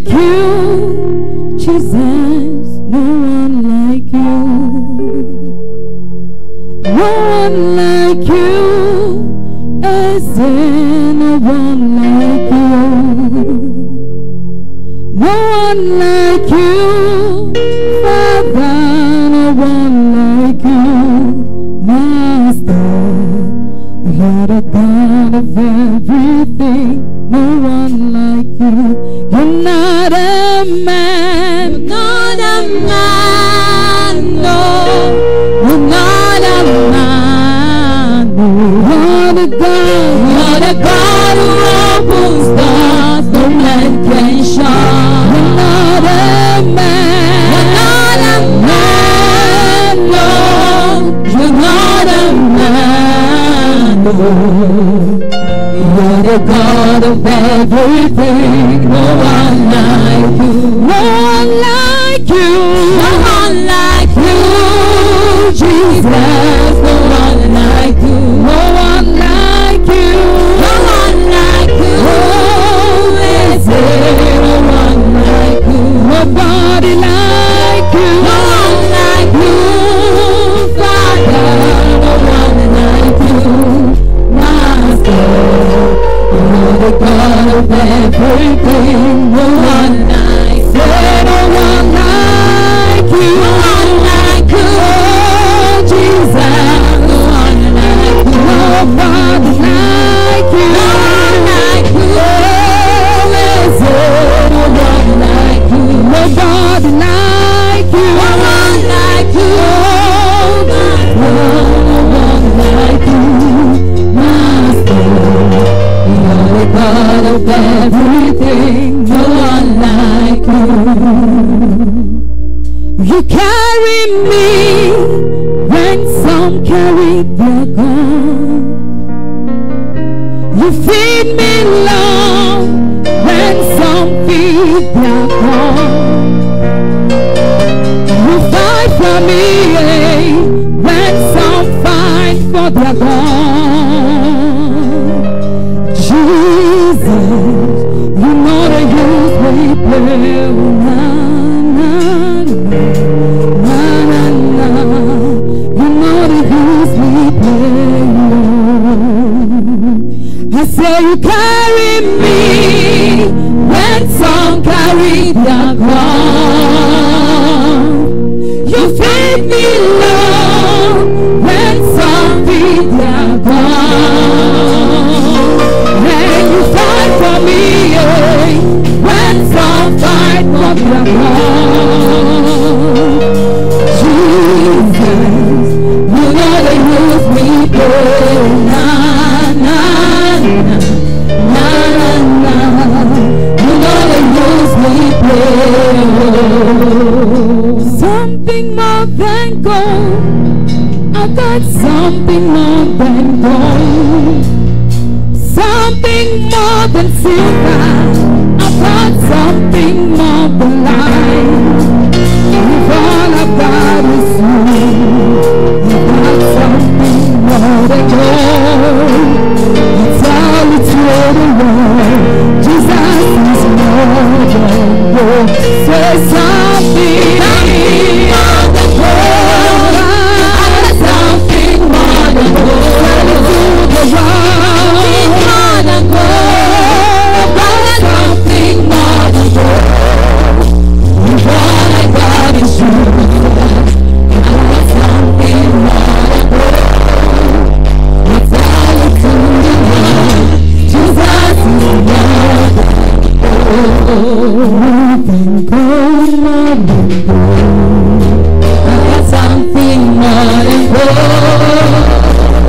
like you, Jesus, no one like you. No one like you, is there no one like you? No one like you, Father, no one like you, Master. You're the God of everything, no one like you. You're not a man, you're not a man, no. You're not a man, no. You're the God who opens doors no man can shut. You're not a man, you're not a man, no. You're not a man, no. You're the God of everything, no one like you. No one like you, no one like you, Jesus, no one like you, no one like you, no one like you. Oh, is there no one like you? Nobody like you, no one like you, Father, no one like you, Master. You're the God of everything, no one like you, no one like you, no one like you, oh, Jesus, no one like you, nobody like you, no one like you, oh, is there no one like you, nobody like you, no one like you, oh, no one like you, Master. You're the God of everything, no one like you. You carry me when some carry their gun. You feed me long when some feed their corn. You fight for me when some fight for their God. Jesus, you know the use we play. Na, na, na, na, na, na. You know the use we play. I say you carry me when some carry their cross. You feed me long when some feed their cross. And you fight for me when some fight for their cross. Jesus, you know the use we play. Na, na, na, na, na, na. You know the use we play. Something more than gold. I got something more than gold. Something more than silver. I've got something more than life. If all I've got is you, I've got something more than gold. It's all it's really worth. Jesus is more than gold. Say something more than gold. I've got something more than gold. Sell it to the world. More than gold. I've got something more than gold. If all I got is you, I've got something more than gold. It's all it's to the world. Jesus is more than gold. More than gold. I've got something more than gold.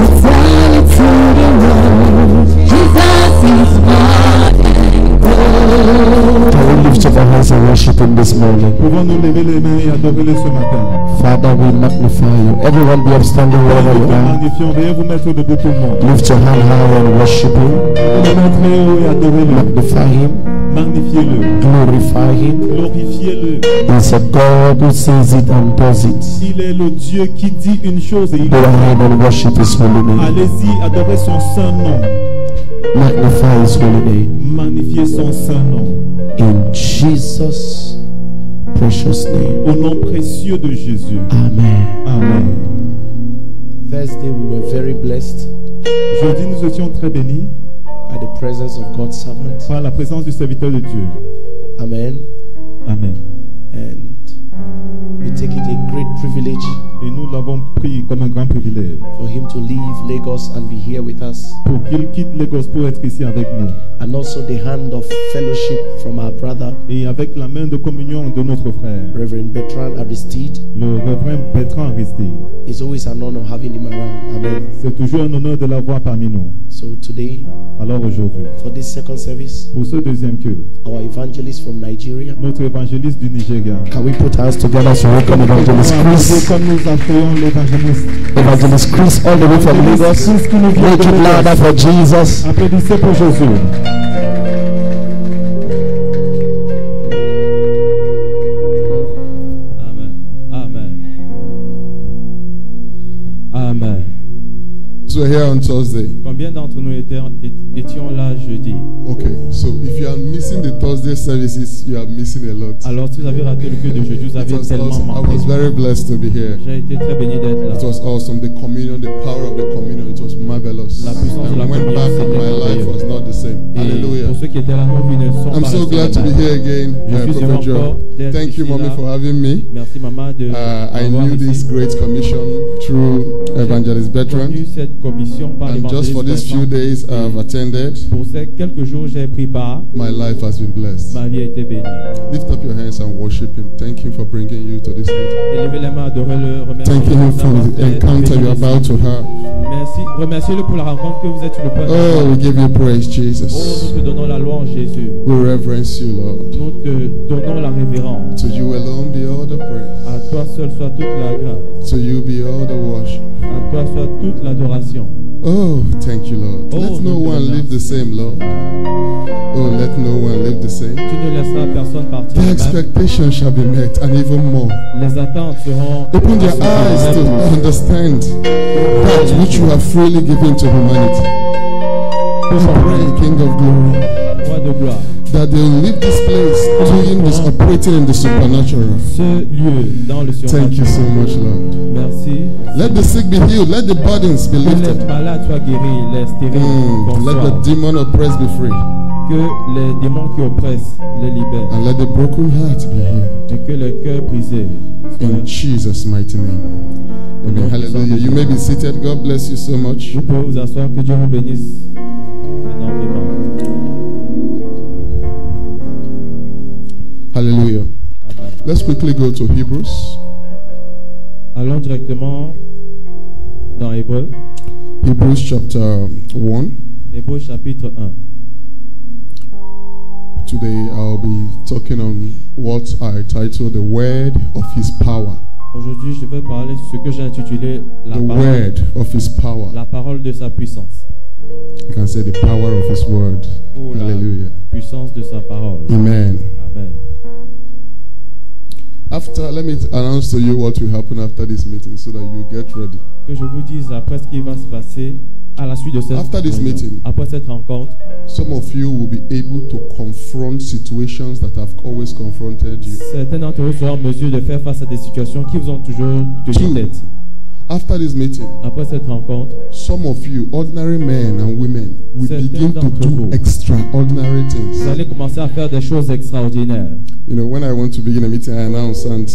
It's all it's to the world. Jesus is more than gold. Can we lift up our hands and worship Him this morning? Pouvons-nous lever les mains et adorer-le ce matin? Father, we magnify you. Everyone be upstanding wherever Nous you te are. magnifions. Veuillez vous mettre debout tout le monde. Lift your hand high and worship Him. Le montrez haut et adorez-le. Magnify Him. Magnifiez-le. Glorify Him. Glorifiez-le. He's a God who says it and does it. Il est le Dieu qui dit une chose et il Go ahead and worship His holy name. Allez-y, adorez son saint nom. Magnify His holy name. Magnifiez son saint nom. In Jesus' precious name. Au nom précieux de Jésus. Amen. Amen. Thursday we were very blessed Jeudi, nous étions très bénis by the presence of God's servant. par la présence du serviteur de Dieu. Amen. Amen. And we take it a great privilege Et nous l'avons pris comme un grand privilège for him to leave Lagos and be here with us. pour qu'il quitte Lagos pour être ici avec nous. And also the hand of fellowship from our brother, Et avec la main de communion de notre frère, Reverend Bertrand Aristide. le révérend Bertrand Aristide. It's always an honor having him around. Amen. C'est toujours un honneur de l'avoir parmi nous. So today, Alors aujourd'hui, for this second service, pour ce deuxième culte, our evangelist from Nigeria. notre évangéliste du Nigeria. Can we put hands together to welcome Evangelist Chris? Comme nous accueillons l'évangéliste. Evangelist Chris all the way from Lagos. Make it louder for Jesus. Applaudissez pour Jésus. Amen. Amen. Amen. So we're here on Thursday. Combien d'entre nous étions là jeudi? Okay, so if you are missing the Thursday services, you are missing a lot. Alors si vous avez raté le culte de jeudi, vous It avez was tellement awesome. I manqué. was very blessed to be here. J'ai été très béni d'être là. It was awesome. The communion, the power of the communion, it was marvelous. La puissance de And la went communion, back and c'était my life merveilleux. was not the same. Et Hallelujah. pour ceux qui étaient là, nos vies ne sont I'm pas so restées glad to be les mêmes. here again, Je suis Prophet heureux Joe. encore d'être Thank you, ici Mommy, là. for having me. Merci maman de I m'avoir knew this ici. great commission through Evangelist Bertrand. Connu cette commission par And just for these few l'évangéliste days I've attended, Pour ces quelques jours, j'ai pris part. my life has been blessed. Ma vie a été bénie. Lift up your hands and worship Him. Thank Him for bringing you to this meeting. Élevez les mains, adorez-le, remerciez-le. Thank Him for d'avoir the fait encounter béni you're ici. about to have. Merci. Remerciez-le pour la rencontre que vous êtes sur le point Oh, d'avoir. we give you praise, Oh, Jesus. nous te donnons la louange, Jésus. We reverence you, Lord. Nous te donnons la révérence. To you alone be all the praise. À toi seul soit toute la grâce. To you be all the worship. À toi soit toute l'adoration. Oh, thank you, Lord. Oh, Let no nous te one live the same, Lord. Oh, let no one live the same. Tu ne laisseras personne partir. The de même. expectation shall be met, and even more. Les attentes seront. Open their eyes to understand that which you have freely given to humanity. We pray, King of glory, Roi de gloire. that they will leave this place doing this, operating in the supernatural. Ce lieu dans le Thank you surnaturel. so much, Lord. Merci. Let the sick be healed. Let the burdens be Que les lifted. malades soient guéris, les stériles Let the conçoivent. demon oppressed be free. Que les démons qui oppressent les libèrent. And let the broken heart be healed. Et que le cœur brisé In soit. Jesus' mighty name. Amen. Hallelujah. You may be seated. God bless you so much. Vous pouvez vous asseoir, que Dieu vous bénisse énormément. Hallelujah. Amen. Let's quickly go to Hebrews. Allons directement dans Hébreux. Hebrews chapter 1. Hébreux chapitre 1. Today I'll be talking on what I titled the word of his power. Aujourd'hui, je vais parler sur ce que j'ai intitulé The word of his power. la parole de sa puissance. You can say the power of his word. Ou la Hallelujah. puissance de sa parole. Amen. Amen. After, let me announce to you what will happen after this meeting so that you get ready. Que je vous dise après ce qui va se passer à la suite de cette After this réunion. meeting. Après cette rencontre, Some of you will be able to confront situations that have always confronted you. certains d'entre vous seront en mesure de faire face à des situations qui vous ont toujours tenu tête. After this meeting, Après cette rencontre, some of you, ordinary men and women, will Certains begin to d'entre do vous. extraordinary vous things. allez commencer à faire des choses extraordinaires. You know, when I want to begin a meeting, I announce, and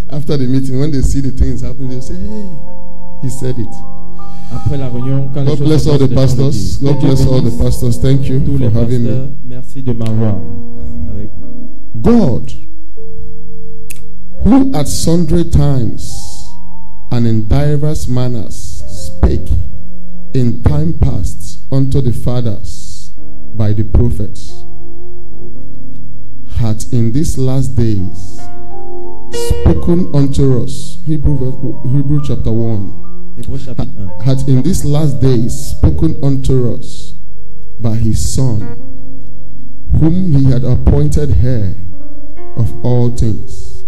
after the meeting, when they see the things happening, they say, "Hey, he said it." Après la réunion, quand les God choses bless se all passent, the les gens le pastors. disent. Que God Dieu bless all the bénisse pastors. Thank you tous les for having pasteurs. me. Merci de m'avoir avec. God, who at sundry times and in divers manners spake in time past unto the fathers by the prophets, hath in these last days spoken unto us. Hebrew chapter 1. Hébreux chapitre 1. Hath in these last days spoken unto us by his Son, whom he had appointed heir of all things,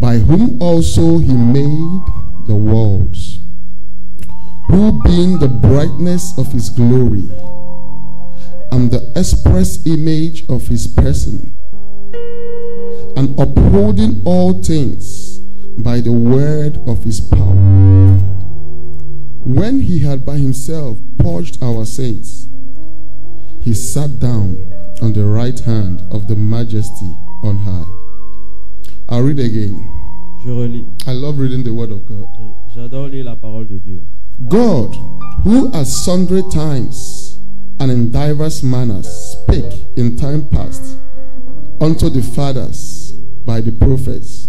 by whom also he made the worlds, who being the brightness of his glory and the express image of his person, and upholding all things by the word of his power. When he had by himself purged our sins, he sat down on the right hand of the majesty on high. I'll read again. Je relis. I love reading the word of God. J'adore lire la parole de Dieu. God, who at sundry times and in diverse manners spake in time past unto the fathers by the prophets,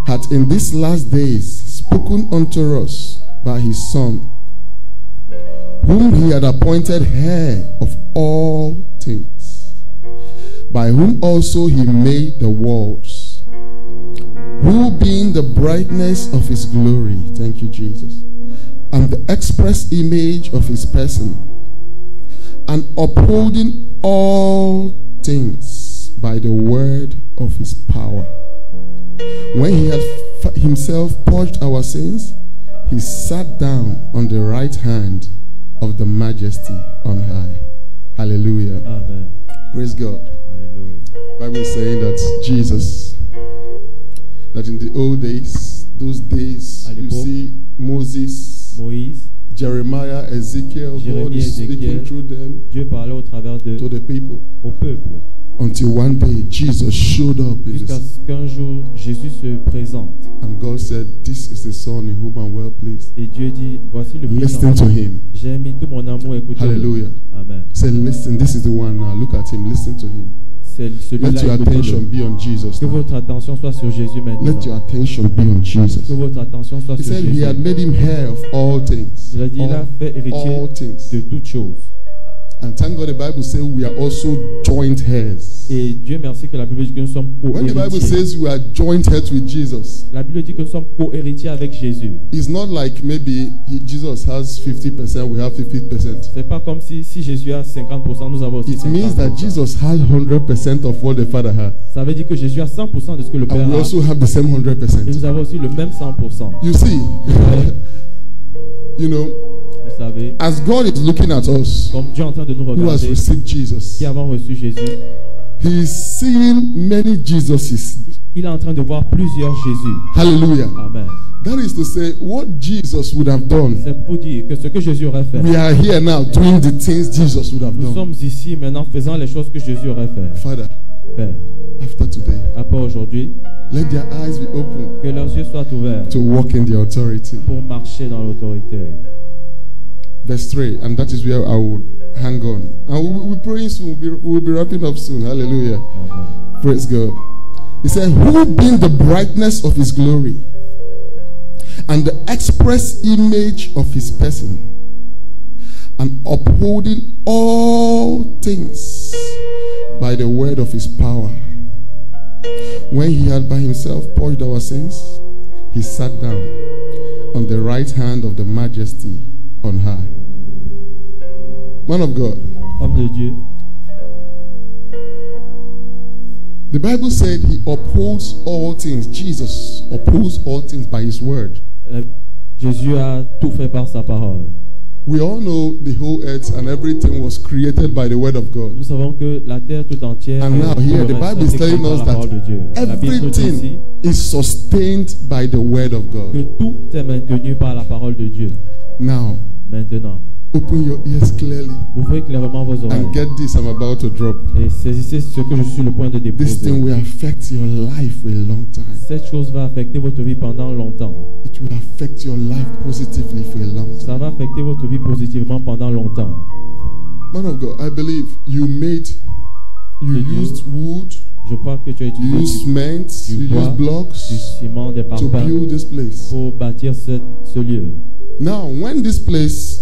hath in these last days spoken unto us by his Son, whom he had appointed heir of all things, by whom also he made the worlds, who being the brightness of his glory, thank you, Jesus, and the express image of his person, and upholding all things by the word of his power. When he had himself purged our sins, he sat down on the right hand of the majesty on high. Hallelujah. Amen. Praise God. Alléluia. Bible is saying that Jesus, that in the old days, those days, you see Moses, Moïse, Jeremiah, Ezekiel, God Jérémie, is speaking Ézéchiel, through them Dieu parlait au travers de to the people. au peuple. Until one day Jesus showed up in Jusqu'à this, ce qu'un jour Jésus se présente and God said, "This is the Son in whom I'm well pleased. et Dieu dit voici le Fils Listen en to moi. him." J'ai mis tout mon amour, écoutez. Hallelujah. Amen. He said, "Listen, this is the one now. Look at him. Listen to him. C'est Let celui-là, your attention écoutez-le. be on Jesus Que now. votre attention soit sur Jésus maintenant. Let your attention be on Jesus." Que votre attention soit He sur said he Jésus. had made him heir of all things. Il a dit, il a fait héritier All things. de toutes choses. And thank God the Bible says we are also joint heirs. Et Dieu merci que la Bible dit que nous sommes When the Bible co-héritiers. says we are joint heirs with Jesus, La Bible dit que nous sommes co-héritiers avec Jésus. it's not like maybe Jesus has 50%, we have 50%. C'est pas comme si Jésus a 50%, nous avons aussi It 50%. means that Jesus has 100% of what the Father has. Ça veut dire que Jésus a 100% de ce que le Père And we a. also have the same Et 100%. nous avons aussi le même 100%. You see, you know, Vous savez, as God is looking at us, comme Dieu est en train de nous who has regarder, received Jesus, qui avons reçu Jésus, He is seeing many Jesuses. il est en train de voir plusieurs Jésus. Hallelujah. Amen. That is to say, what Jesus would have done, C'est pour dire que ce que Jésus aurait fait, we are here now doing the things Jesus would have nous done. sommes ici maintenant faisant les choses que Jésus aurait fait. Father, Père, after today, après aujourd'hui, let their eyes be open que leurs yeux soient ouverts to walk in the authority. pour marcher dans l'autorité. Verse 3, and that is where I would hang on. And we'll be praying soon, we'll be wrapping up soon. Hallelujah. Amen. Praise God. He said, who being the brightness of his glory and the express image of his person, and upholding all things by the word of his power, when he had by himself purged our sins, he sat down on the right hand of the majesty on high. Man of God, Homme de Dieu, the Bible said he upholds all things. Jesus upholds all things by his word. Jésus a tout fait par sa parole. We all know the whole earth and everything was created by the word of God. Nous savons que la terre tout entière And now tout le here the reste Bible is est telling créé par us la parole de Dieu. La Bible nous dit ici everything is sustained by the word of que God. tout est maintenu par la parole de Dieu. Now, Maintenant, open your ears clearly ouvrez clairement vos oreilles and get this I'm about to drop. et saisissez ce que je suis sur le point de This déposer. thing will affect your life for a long time. Cette chose va affecter votre vie pendant longtemps. It will affect your life positively for a long Ça time. va affecter votre vie positivement pendant longtemps. Man of God, I believe you used wood, Je crois que tu as you utilisé used cement, du you bois, used du blocks ciment, des to parpaings build this place. pour bâtir ce lieu. Now, when this place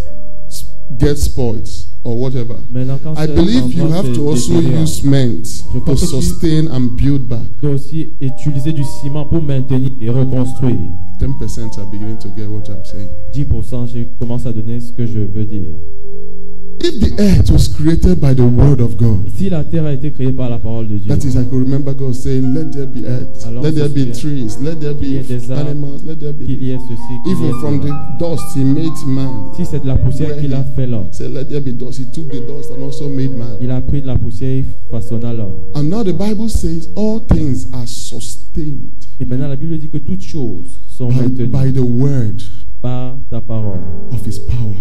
gets spoiled or whatever, Maintenant, quand I cet believe you endroit have se to also détériore, use cement Je crois to que tu- sustain and build back. tu dois aussi utiliser du ciment pour maintenir et reconstruire. 10% are beginning to get what I'm saying. 10%, je commence à donner ce que je veux dire. If the earth was created by the word of God, Si la terre a été créée par la parole de Dieu, that is, I could remember God saying, let there be earth, Alors, let there be c'est trees, let there qu'il y be ait des arbres, animals, let there qu'il be. y ait ceci, qu'il y ait Even from cela. the dust, he made man. Si c'est de la poussière Where qu'il a fait l'homme, He said, let there be dust. He took the dust and also made man. il a pris de la poussière et façonna l'homme. And now the Bible says all things are sustained Et maintenant la Bible dit que toutes choses sont maintenues by the word par ta parole. of his power.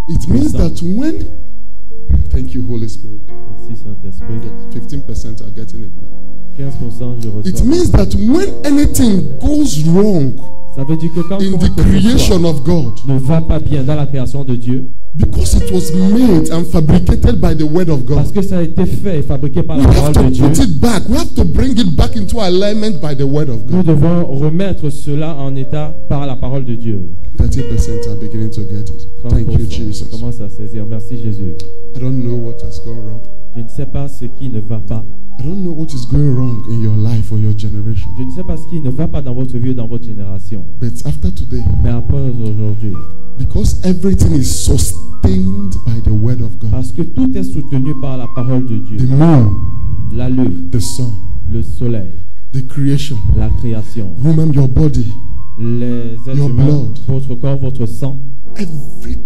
It means that when, thank you, Holy Spirit. Merci Saint-Esprit. 15% are getting it now. 15% je It reçois. means that when anything goes wrong Ça veut dire que quand in the quelque chose creation of God, ne va pas bien dans la création de Dieu, because it was made and fabricated by the word of parce God, que ça a été fait et fabriqué par we la have parole to de Dieu, put it back. We have to bring it back into alignment by the word of nous God. devons remettre cela en état par la parole de Dieu. 30% are beginning to get it. Thank you, 30%. Jesus. Commence à saisir. Merci Jésus. I don't know what has gone wrong. Je ne sais pas ce qui ne va pas. I don't know what is going wrong in your life or your generation. Je ne sais pas ce qui ne va pas dans votre vie ou dans votre génération. But after today, Mais après aujourd'hui, because everything is sustained by the word of God, parce que tout est soutenu par la parole de Dieu, the moon, la lune, the sun, le soleil, the creation, la création, woman, your body, les êtres Your humains, blood. votre corps, votre sang, everything.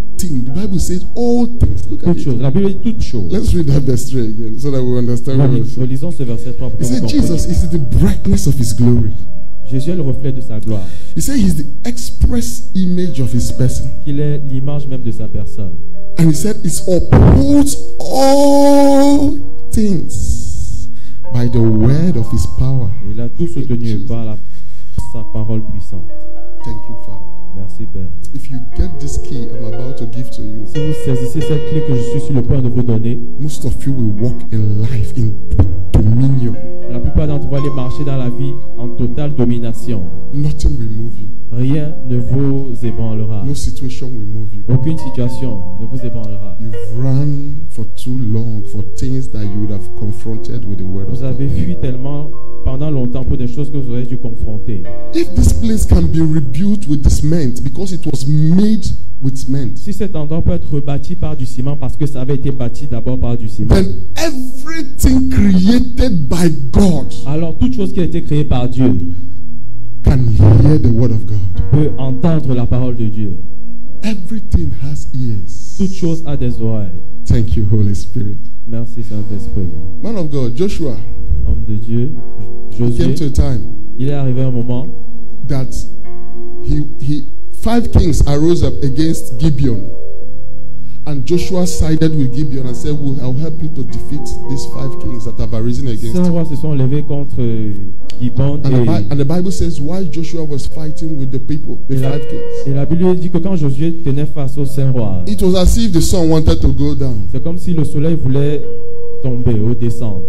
The Bible says all things. Look at toutes it. choses. La Bible dit toutes choses. Let's read that verse 3 again so that we understand what it says. Relisons ce verset 3 pour He que vous said, compreniez. Jesus is the brightness of his glory. Jésus est le reflet de sa gloire, He said he's the express image of his person. qu'il est l'image même de sa personne. And he said it upholds all things by the word of his power. Et il a tout soutenu par sa parole puissante. Thank you, Father. Merci Père. If you get this key I'm about to give to you, Si vous saisissez cette clé que je suis sur le point de vous donner, most of you will walk in life in dominion. la plupart d'entre vous allez marcher dans la vie en totale domination. Nothing will move you. Rien ne vous ébranlera. No situation will move you. Aucune situation ne vous ébranlera. You've run for too long for things that you would have confronted with the word of Vous avez God. fui tellement pendant longtemps pour des choses que vous aurez dû confronter. If this place can be rebuilt with the cement because it was made with cement, Si cet endroit peut être rebâti par du ciment parce que ça avait été bâti d'abord par du ciment, then everything created by God alors toute chose qui a été créée par Dieu can hear the word of God. peut entendre la parole de Dieu. Everything has ears. Toute chose a des oreilles. Thank you, Holy Spirit. Merci Saint-Esprit. Man of God, Joshua, Homme de Dieu, came Josué, to a time il est arrivé un moment that five kings arose up against Gibeon. And Joshua sided with Gibeon and said, well, I'll help you to defeat these 5 kings that have arisen against cinq you. rois se sont levés contre Gibeon And the Bible says why Joshua was fighting with the people, the 5 kings. et la Bible dit que quand Josué tenait face aux cinq rois, It was as if the sun wanted to go down. c'est comme si le soleil voulait tomber ou descendre.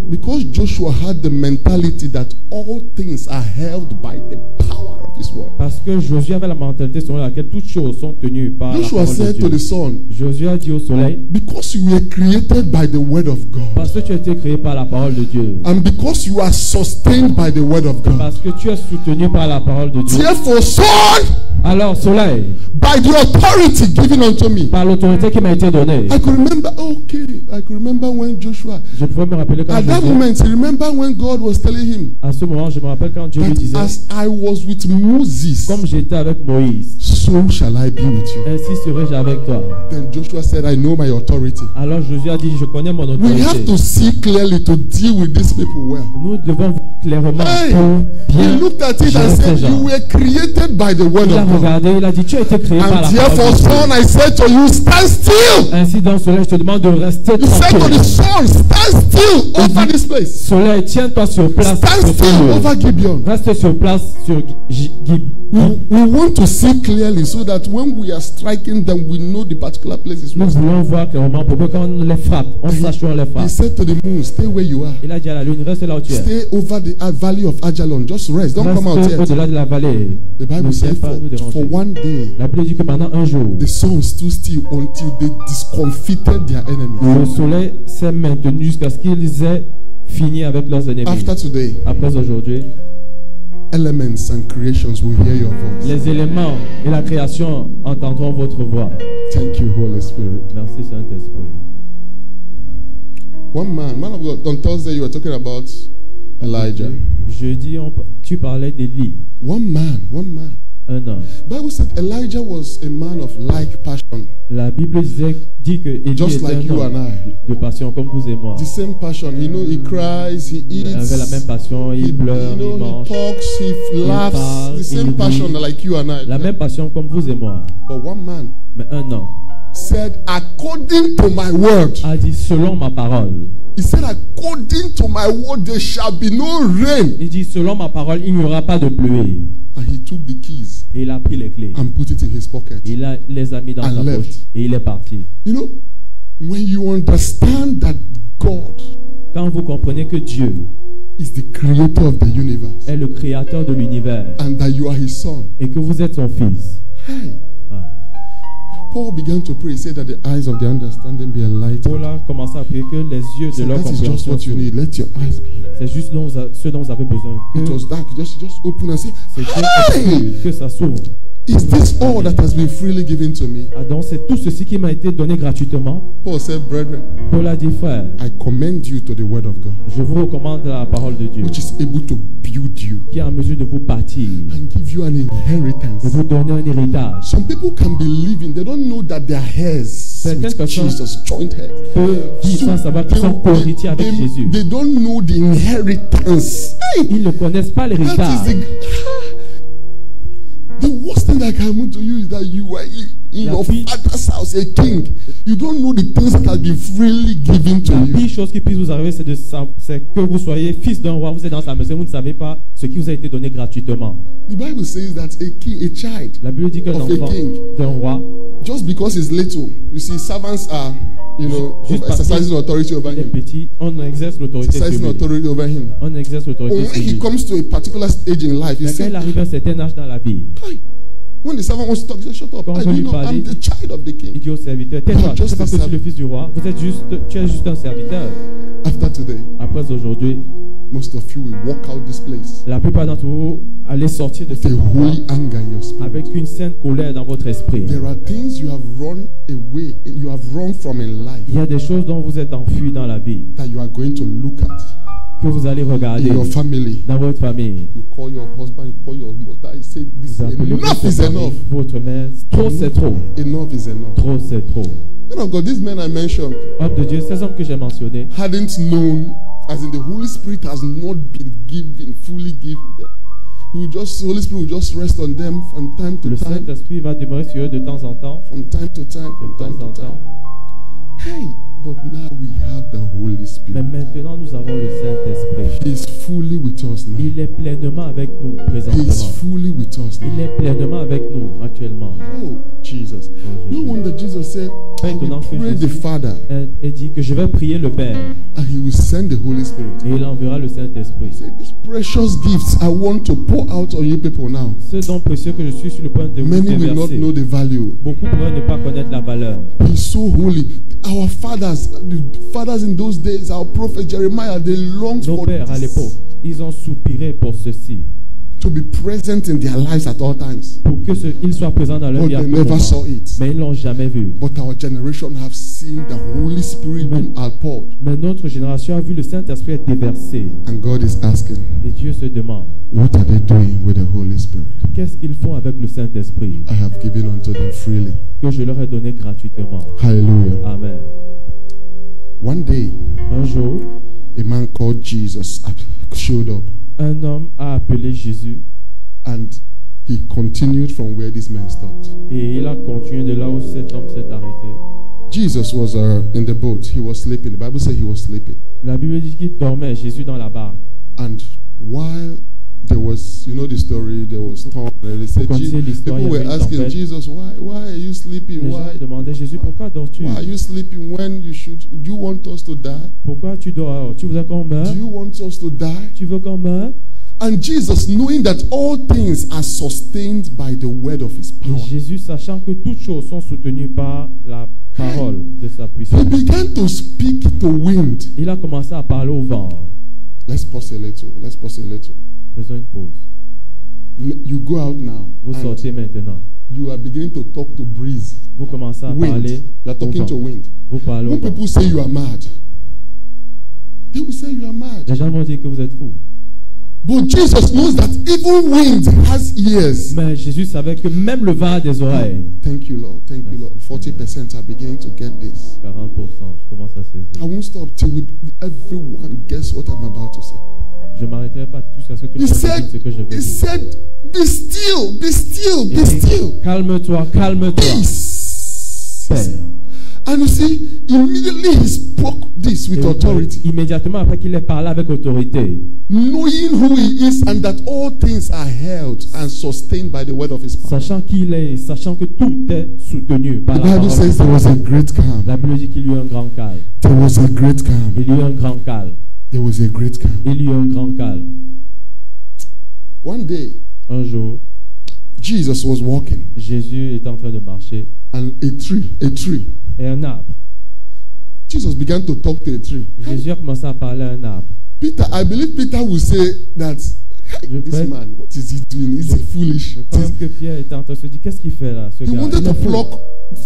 Because Joshua had the mentality that all things are held by the power of his word. Parce que Josué avait la mentalité selon laquelle toutes choses sont tenues par Joshua la parole de said to Dieu. the sun, Josué a dit au soleil, because you were created by the word of God, parce que tu as été créé par la parole de Dieu, and because you are sustained by the word of God, parce que tu es soutenu par la parole de Dieu, therefore, sun, alors soleil, by the authority given unto me. par l'autorité qui m'a été donnée. I could remember when Joshua, Je pouvais me rappeler quand at that Josué, moment, remember when God was telling him à ce moment, je me rappelle quand Dieu lui that disait, as I was with Moses, comme j'étais avec Moïse, so shall I be with you. ainsi serai-je avec toi. Then Joshua said, I know my authority. Alors Josué a dit, je connais mon We have autorité. to see clearly to deal with these people well. Nous devons voir clairement Hey, pour bien. he looked at it and gérer ces said, gens. you were created by the word Il a of God. regardé, il a dit, tu as été créé par And la therefore, parole de Dieu. son, I said to you, stand still. Ainsi, dans le soleil, je te demande de rester He said to tranquille. the sun, stand still over this place. Soleil, tiens-toi sur place. Stand sur ce still lieu. over Gibeon. Reste sur place sur We want to see clearly so that when we are striking them, we know the particular places. Nous voulons voir clairement pour que quand on les frappe, on sache où on les He frappe. said to the moon, stay where you are. Il a dit à la lune, reste là où tu es. Stay over the valley of Ajalon. Just rest. Don't come out Reste yet. au-delà de la vallée. The Bible Ne says viens pas nous for déranger. one day, La Bible dit que pendant un jour, the sun stood still until they discomfited their enemies. le soleil s'est maintenu jusqu'à ce qu'ils aient fini avec leurs ennemis. After today, Après aujourd'hui, elements and creations will hear your voice. Les éléments et la création entendront votre voix. Thank you, Holy Spirit. Merci Saint-Esprit. One man of God, on Thursday you were talking about Elijah. Jeudi, tu parlais d'Élie. One man. Un homme. Bible said Elijah was a man of like passion. La Bible dit que Élie Just était like un you homme and I. de passion comme vous et moi. The same passion. You know, he cries, he Il eats. avait la même passion, il pleure, you know, il mange. he talks, he laughs. parle, The same il passion rit. like you and I. La même passion comme vous et moi. But one man Mais un homme said, according to my word. a dit selon ma parole. He said, according to my word, there shall be no rain. Il dit selon ma parole, il n'y aura pas de pluie. And he took the keys Et il a pris les clés. and put it in his pocket. Les a mis dans And sa left. poche. Et il est parti. You know, when you understand that God Quand vous comprenez que Dieu is the creator of the universe est le créateur de l'univers and that you are his son. et que vous êtes son fils. Hi. Ah. Paul began to pray. He said that the eyes of the understanding be enlightened. Paul a commencé à prier que les yeux He de said, leur that is just compréhension what you s'ouvrent. need. Let your eyes be open. C'est juste ce dont vous avez besoin. It was dark. Just open and say, C'est hey! que ça s'ouvre. Is this all that has been freely given to me? Ah, donc c'est tout ceci qui m'a été donné gratuitement. Paul said, brethren, Paul a dit, frère, I commend you to the word of God, je vous recommande la parole de Dieu which is able to build you qui est en mesure de vous bâtir, and give you an de inheritance. vous donner un héritage. Some people can be living, they don't know that their hairs Certaines with personnes Jesus, joint hair. Peu vivent sans savoir qu'ils sont co-héritiers avec Jésus. They don't know the inheritance. Hey, Ils ne connaissent pas that l'héritage. is the worst thing that can happen to you is that you are in La your pire- father's house, a king. You don't know the things that have been freely given to La you. pire chose qui puisse vous arriver, c'est que vous soyez fils d'un roi, vous êtes dans sa maison, vous ne savez pas ce qui vous a été donné gratuitement. The Bible says that a child, La Bible dit qu'un Of a enfant king. d'un roi, just because he's little, you see, servants are, Juste parce exercising authority over il est him. petit, on exerce l'autorité sur Exercising lui. authority over him. On exerce l'autorité When sur he lui. comes to a particular stage in life, he Mais quand says, il arrive à un certain âge dans la vie, when the servant wants to talk, he says, shut up. Quand I on do lui know parlait, I'm the child of the il king. dit au serviteur, tais-toi, tu ne sais pas que tu es le fils du roi, tu es juste un serviteur. After today, Après aujourd'hui, most of you will walk out this place la plupart d'entre vous allez sortir de with ce a endroit holy anger in your spirit. avec une sainte colère dans votre esprit. There are things you have run away, you have run from in life Il y a des choses dont vous êtes enfui dans la vie, that you are going to look at que vous allez regarder in your family. dans votre famille. You call your husband, you call your mother, you say, this Vous appelez enough votre is famille, enough. votre mère. Trop c'est trop. Enough is enough. Trop c'est trop. Men of God, these men I mentioned Homme de Dieu, ces hommes que j'ai mentionnés, hadn't known, as in the Holy Spirit has not been given, fully given them. The Holy Spirit will just rest on them from time to le time, Saint-Esprit va demeurer sur eux de temps en temps. from time to time, from De time temps en to time. temps. Hey, but now we have the Holy Mais Spirit. maintenant, nous avons le Saint-Esprit. He is fully with us now. Il est pleinement avec nous He is présentement. fully with us now. Il est pleinement avec nous actuellement. Oh, Jesus. Oh, No Jésus. wonder Jesus said, I will Maintenant que pray the Jésus Father et dit que je vais prier le Père and he will send the Holy Spirit. et il enverra le Saint-Esprit. He said, these precious gifts I want to pour out on you people now. Ce don précieux que je suis sur le point de vous Many will not déverser. know the value. Beaucoup pourraient ne pas connaître la valeur. He's so holy. Our fathers, the fathers in those days, our prophet Jeremiah, they longed Nos for pères à this, l'époque, ils ont soupiré pour ceci, to be present in their lives at all times. pour que il soit présent dans leur But vie à they tout never moment. saw it. Mais ils l'ont jamais vu. But our generation have seen the Holy Spirit being outpoured. Mais notre génération a vu le Saint-Esprit être déversé. And God is asking, Et Dieu se demande, what are they doing with the Holy Spirit? qu'est-ce qu'ils font avec le Saint-Esprit I have given unto them freely. que je leur ai donné gratuitement. Hallelujah. Amen. One day, Un jour, a man called Jesus showed up, un homme a appelé Jésus and he continued from where this man stopped. et il a continué de là où cet homme s'est arrêté. Jesus was in the boat. He was sleeping. The Bible says he was sleeping. La Bible dit qu'il dormait, Jésus dans la barque. And while there was, you know the story, there was storm. And they said, connaissez l'histoire, people il y were avait une asking tempête. Jesus, why are you sleeping? Les gens Why demandaient, Jésus, pourquoi dors-tu? are you sleeping when you should? Do you want us to die? Pourquoi tu dors? Tu voudrais qu'on meure? Do you want us to die? Tu veux qu'on meure? And Jesus, knowing that all things are sustained by the word of his Et power, Jésus, sachant que toutes choses sont soutenues par la parole de sa he puissance, began to speak to wind. il a commencé à parler au vent. Let's pause a little. Let's pause a little. Faisons une pause. You go out now. Vous and sortez maintenant. you are beginning to talk to breeze. Vous commencez à Wind. parler You are au talking vent. to wind. Vous parlez au When vent. people say you are mad, they will say you are mad. Les gens vont dire que vous êtes fou. But Jesus knows that even wind has ears. Mais Jésus savait que même le vent a des oreilles. Thank you, Lord. Thank you, Lord. 40% are beginning to get this. 40%, je commence à saisir. I won't stop till everyone gets what I'm about to say. Je ne m'arrêterai pas jusqu'à ce que tout le He monde dise said, ce que je veux he dire. said, be still, be still, Il be dit, still. calme-toi, calme-toi. Peace. Paix. And you see, immediately he spoke this with Et authority, immédiatement après qu'il ait parlé avec autorité, knowing who he is and that all things are held and sustained by the word of his power. sachant qui il est, sachant que tout est soutenu par The la Bible parole. says there was a great calm. La Bible dit qu'il y eut un grand calme. There was a great calm. Il y eut un grand calme. There was a great calm. Il y eut un grand calme. One day, Un jour, Jesus was walking Jésus est en train de marcher and a tree. et un arbre. Jesus began to talk to a tree. Jésus a commencé à parler à un arbre. Peter, I believe Peter will say that, "Hey, Je this crois- man, what is he doing? He's a foolish. Je crois même que Pierre était en train de se dire, qu'est-ce qu'il fait là, ce He gars? wanted Il to est fou. pluck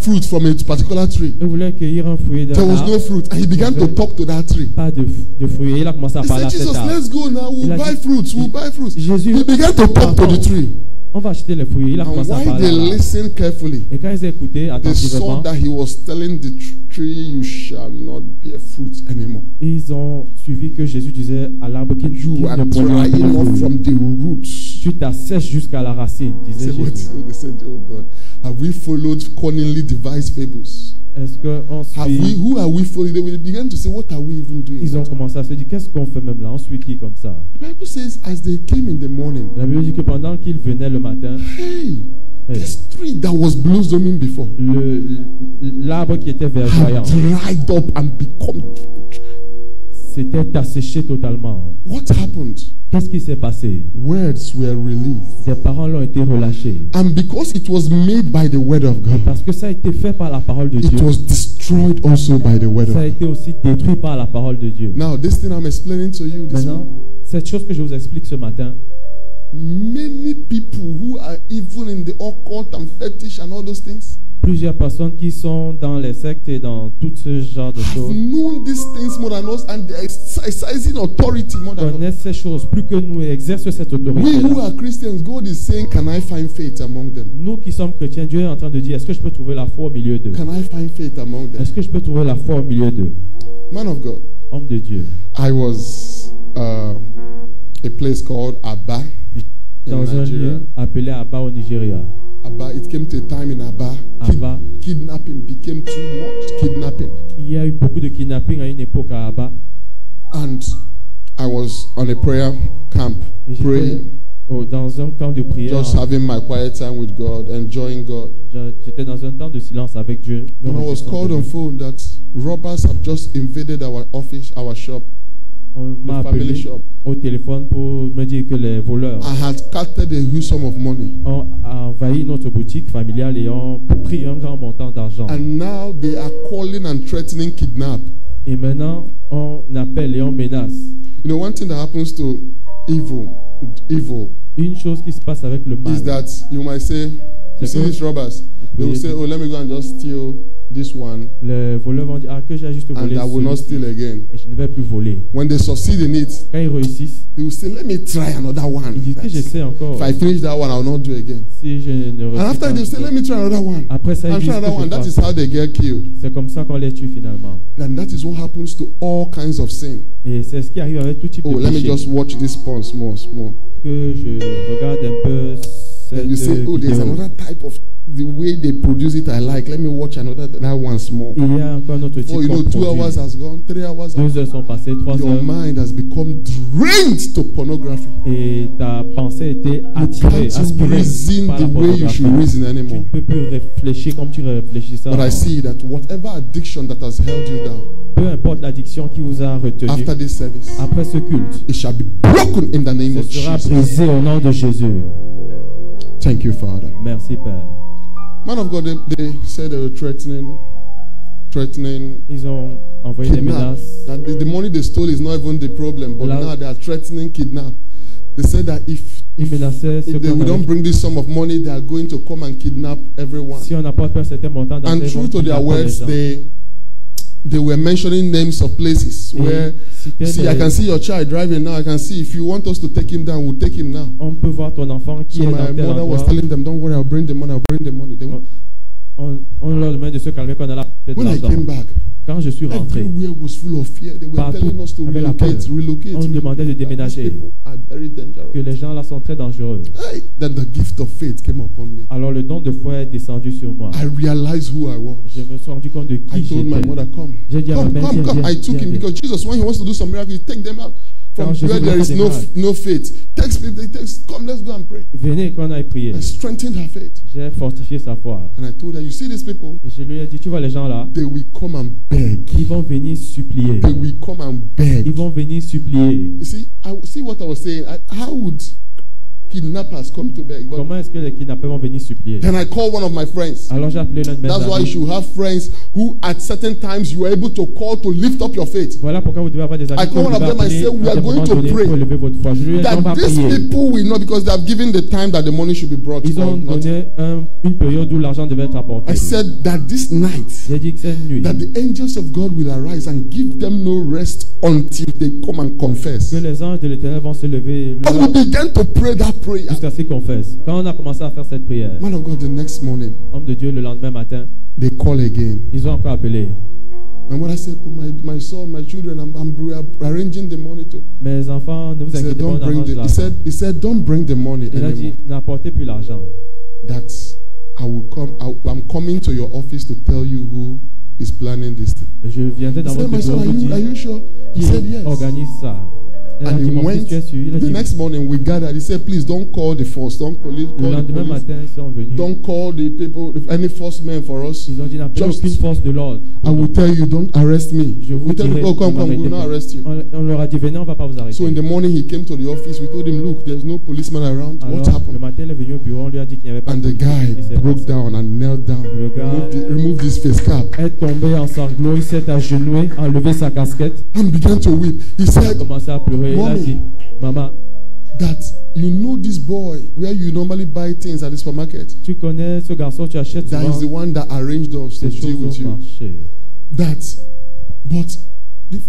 fruit from a particular tree. Il voulait cueillir un fruit d'un There was no arbre, fruit. And he began to talk to that tree. pas de fruit. Et il a commencé à He parler said, à cet Jesus, arbre. let's go now. We'll Il a buy dit- fruits. We'll buy fruits. Jésus, He began to talk to the tree. on va acheter les fruits. Il a And commencé à while parler à they l'arbre. listened carefully, Et quand ils écoutaient they saw attentivement, that he was telling the tree, you shall not bear fruit anymore. ils ont suivi que Jésus disait à l'arbre qu'il You are ne produira plus drying de off fruits. from the roots. Tu t'assèches jusqu'à la racine, disait Say what? Jésus. So they said, oh God, have we followed cunningly devised fables? Est-ce qu'on Have we? suit? Who are we following? They will begin to say, what are we even doing? Ils ont commencé à se dire, qu'est-ce qu'on fait même là? On suit qui comme ça? The Bible says, as they came in the morning, La Bible dit que pendant qu'ils venaient le matin, hey, hey, this tree that was blossoming before l'arbre qui était verdoyant had dried up and become dry. s'était asséché totalement. What happened? Qu'est-ce qui s'est passé? Words were released. Ces paroles ont été relâchées. And because it was made by the word of God, Parce que ça a été fait par la parole de it Dieu. was destroyed also by the word of Ça a God. été aussi détruit par la parole de Dieu. Now, this thing I'm explaining to you this Maintenant, morning, cette chose que je vous explique ce matin, many people who are even in the occult and fetish and all those things plusieurs personnes qui sont dans les sectes et dans tout ce genre de have choses known these things more than us, and they're exercising authority more than us. connaissent ces choses plus que nous et exercent cette We who autorité-là. are Christians, God is saying, can I find faith among them? Nous qui sommes chrétiens, Dieu est en train de dire, est-ce que je peux trouver la foi au milieu d'eux? Can I find faith among them? Est-ce que je peux trouver la foi au milieu d'eux? Man of God, Homme de Dieu. I was a place called Abba in Dans un Nigeria. lieu appelé Abba au Nigeria. Abba, it came to a time in Abba, Abba. kidnapping became too much. Kidnapping. Il y a eu beaucoup de kidnapping à une époque à Abba. And I was on a prayer camp, Et j'étais praying, dans un camp de prière. just having my quiet time with God, enjoying God. J'étais dans un temps de silence avec Dieu. me And I was reconnaissant called de on Dieu. phone that robbers have just invaded our office, our shop, On m'a the family appelé shop. au téléphone pour me dire que les voleurs I had captured a huge sum of money. ont envahi notre boutique familiale et ont pris un grand montant d'argent. And now they are calling and threatening kidnap. Et maintenant, on appelle et on menace. You know, one thing that happens to evil Une chose qui se passe avec le mal, is that you might say, you see these robbers, they will say, oh, let me go and just steal this one, les voleurs vont dire, ah, que j'ai juste and volé I will not celui-ci steal again. et je ne vais plus voler. When they succeed in it, Quand ils réussissent, they will say, let me try another one. ils disent que j'essaie encore. If I finish that one, I will not do again. Si je ne And réussis after pas, they say, let me try another one. après ça, ils And disent try que another one. je That is fasse. how they get killed. C'est comme ça qu'on les tue finalement. And that is what happens to all kinds of sin. Et c'est ce qui arrive avec tout type Oh, de let me péché. just watch this porn more. Que je regarde un peu cette And you say, oh, there's vidéo. another type of the way they produce it. I like. Let me watch that one small. Il y a encore un autre type Oh, you know, qu'on 2 hours produit. has gone, 3 hours. 2 heures sont passées, 3 Your heures, mind has become drained to pornography. et ta pensée était You attirée, can't aspirée reason par la the way you pornographie. should reason Tu ne anymore. peux plus réfléchir comme tu réfléchissais But I avant. see that whatever addiction that has held you down Peu importe l'addiction qui vous a retenu, after this service, après ce culte, it shall be broken in the name of ce sera Jesus. brisé au nom de Jésus. Thank you, Father. Merci Père. Man of God, they said they were threatening, Ils ont envoyé des kidnap. menaces. That the money they stole is not even the problem, but La- now they are threatening kidnap. They said that if Il menaçait ceux if qu'on we don't avait. bring this sum of money, they are going to come and kidnap everyone. Si on n'apporte pas un certain montant And d'argent, true to their words, they were mentioning names of places where, see, I can see your child driving now. I can see if you want us to take him down, we'll take him now. on peut voir ton enfant qui So est my dans tel mother was endroit. telling them, don't worry, I'll bring the money, I'll bring the money. They, On leur demande de se calmer qu'on a la de when I l'argent. came back, Quand je suis rentré, everywhere was full of fear. They were Partout telling us to avait la relocate, peur. relocate. On demandait de These déménager. people are very dangerous. que les gens là sont très dangereux. Hey, then the gift of faith came upon me. Alors le don de foi est descendu sur moi. I realized who I was. Je me suis rendu compte de I qui told my j'étais. mother, come, J'ai dit à ma come, mère, come, viens, come. viens, I took him viens. because Jesus, when he wants to do some miracle, he take them out from Quand Jésus where veut there is faire des miracles. no faith. Takes people, they takes, come, let's go and pray. Venez qu'on aille prier. I strengthened her faith. J'ai fortifié sa foi. And I told her, you see these people, Et je lui ai dit, tu vois les gens là, they will come and beg. ils vont venir supplier. They will come and beg. Ils vont venir supplier. You see, see what I was saying. How would kidnappers come to beg? But Comment est-ce que les kidnappeurs vont venir supplier? then I called one of my friends. Alors j'ai appelé l'un de mes That's why you amis. should have friends who at certain times you are able to call to lift up your faith. Voilà pourquoi vous devez avoir des amis I que call vous one of devez them and appeler say, we à are des going moments to donnés pray. pour lever votre foi. Je lui ai dit, on va That these prier. people will not, because they have given the time that the money should be brought. Ils or ont not. donné une période où l'argent devait être apporté. I said that this night, J'ai dit que cette nuit, that the angels of God will arise and give them no rest until they come and confess. que les anges de l'Éternel vont se lever And we began to pray that prayer. jusqu'à ce qu'ils confessent. Quand on a commencé à faire cette prière, Man of God, the next morning, homme de Dieu, le lendemain matin, they call again. ils ont encore appelé. And what I said, oh, my son, my children, I'm arranging the money to. Mes enfants, ne vous He said, inquiétez pas, on don't bring arrange the. l'argent. He said, don't bring the money Il a dit, anymore. n'apportez plus l'argent. That I will come. I'm coming to your office to tell you who is planning this thing. Je viendrai I dans said, votre my bureau son, vous are dire you sure? He qui said yes. organise ça. Elle a And dit, he mon fils, went. tu es sûr? Il a The dit, next morning we gathered. He said, please don't call the force. Don't call it. le Call the lendemain police. matin, ils sont venus. Don't call the people. Any force men for us. Ils ont dit, n'appelez Just- aucune force de l'ordre. I will tell you, don't arrest me. Je vous We tell dirai, people, come, vous come, we will m'arrêtez not pas. arrest you. On leur a dit, venez, on ne va pas vous arrêter. So in the morning he came to the office. We told him, look, there's no policeman around. What Alors, le happened? matin, il est venu au bureau, on lui a dit qu'il n'y avait pas And de the police. guy Il s'est broke passé. down and knelt down. Le gars Removed his face cap est tombé en sanglots, il s'est agenouillé, a enlevé sa casquette, and began to weep. He il a said commencé à pleurer. Il a Mommy. dit, maman, that you know this boy where you normally buy things at the supermarket. tu connais ce garçon, tu achètes That is the souvent one that arranged us to ces deal choses with au you. marché. But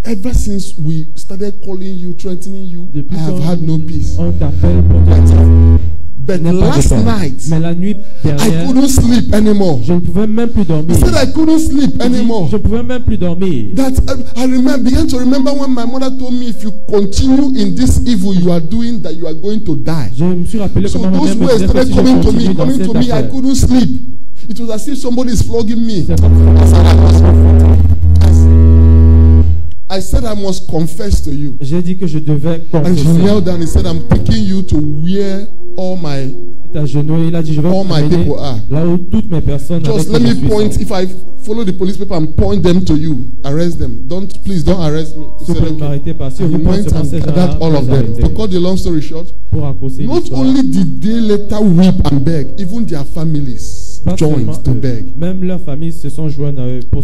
ever since we started calling you, threatening you, I Depuis have qu'on- had no peace. On t'appelle pour te dire, But n'aie pas de last peur. night, Mais la nuit I dernière, couldn't sleep anymore. je ne pouvais même plus He dormir. said I couldn't sleep anymore. Je ne pouvais même plus dormir. That began to remember when my mother told me, if you continue in this evil you are doing, that you are going to die. Je me suis rappelé So comment ma those mère me words disait que started si je coming to continue me, dans coming cette to me. I affaire, couldn't sleep. It was as if somebody is flogging me. c'est comme I said I must confess to you. j'ai dit que je devais And he confesser. knelt down. He said, I'm taking you to where all my Il s'est agenouillé, il a dit, je vais all vous my amener people are. là où toutes mes personnes Just let avec qui me je suis point. sont. If I follow the police people and point them to you, arrest them. Please don't arrest me. He Si vous said, ne okay. m'arrêtez pas, si And vous he pensez went seulement and ces gens-là, gathered all of vous them. arrêtez. To cut the long story short, Pour raccourcir not l'histoire, only did they later weep and beg, even their families pas joined seulement to eux, beg. même leurs familles se sont jointes à eux pour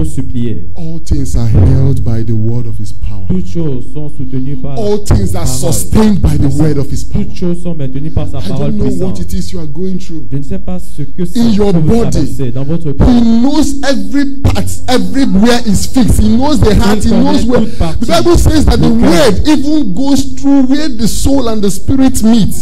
supplier. All things are held by the word of his power. Toutes choses sont soutenues par la All things are parole. sustained by the word of his power. Toutes choses sont maintenues par sa I parole don't know what puissante. it is you are going through. Je ne sais pas ce que c'est In your que vous body. traversez dans votre corps. He knows every part, everywhere is fixed. He knows the heart. He knows where. The Bible says that the word even goes through where the soul and the spirit meet,